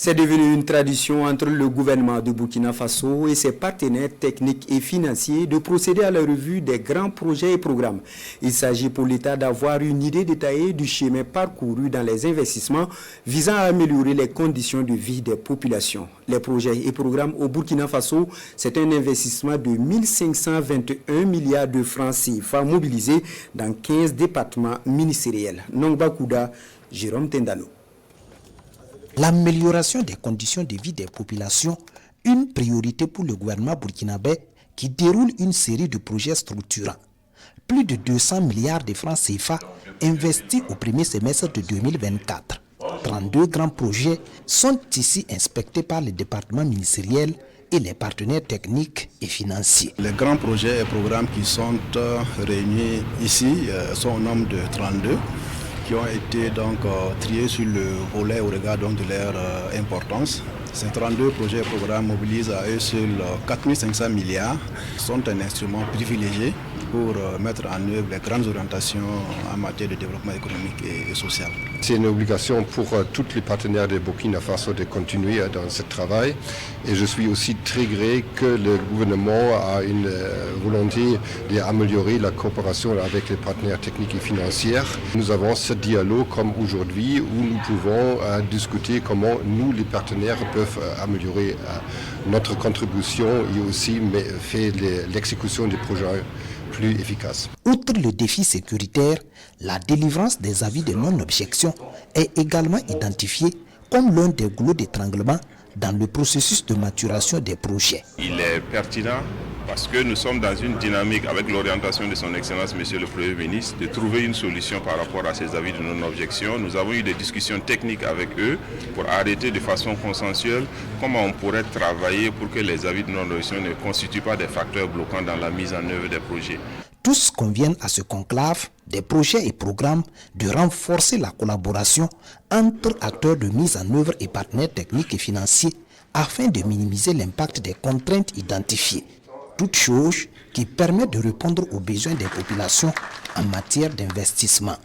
C'est devenu une tradition entre le gouvernement de Burkina Faso et ses partenaires techniques et financiers de procéder à la revue des grands projets et programmes. Il s'agit pour l'État d'avoir une idée détaillée du chemin parcouru dans les investissements visant à améliorer les conditions de vie des populations. Les projets et programmes au Burkina Faso, c'est un investissement de 1521 milliards de francs CFA mobilisés dans 15 départements ministériels. Nongba Kouda, Jérôme Tendano. L'amélioration des conditions de vie des populations, une priorité pour le gouvernement burkinabé qui déroule une série de projets structurants. Plus de 200 milliards de francs CFA investis au premier semestre de 2024. 32 grands projets sont ici inspectés par les départements ministériels et les partenaires techniques et financiers. Les grands projets et programmes qui sont réunis ici sont au nombre de 32. Qui ont été donc triés sur le volet au regard donc, de leur importance. Ces 32 projets et programmes mobilisent à eux seuls 4 500 milliards, sont un instrument privilégié pour mettre en œuvre les grandes orientations en matière de développement économique et social. C'est une obligation pour tous les partenaires de Burkina Faso de continuer dans ce travail. Et je suis aussi très gré que le gouvernement a une volonté d'améliorer la coopération avec les partenaires techniques et financiers. Nous avons ce dialogue comme aujourd'hui où nous pouvons discuter comment nous, les partenaires, peuvent améliorer notre contribution et aussi faire l'exécution des projets plus efficace. Outre le défi sécuritaire, la délivrance des avis de non-objection est également identifiée comme l'un des goulots d'étranglement dans le processus de maturation des projets. Il est pertinent parce que nous sommes dans une dynamique avec l'orientation de son Excellence Monsieur le Premier ministre de trouver une solution par rapport à ces avis de non-objection. Nous avons eu des discussions techniques avec eux pour arrêter de façon consensuelle comment on pourrait travailler pour que les avis de non-objection ne constituent pas des facteurs bloquants dans la mise en œuvre des projets. Tous conviennent à ce conclave des projets et programmes de renforcer la collaboration entre acteurs de mise en œuvre et partenaires techniques et financiers afin de minimiser l'impact des contraintes identifiées. Toute chose qui permet de répondre aux besoins des populations en matière d'investissement.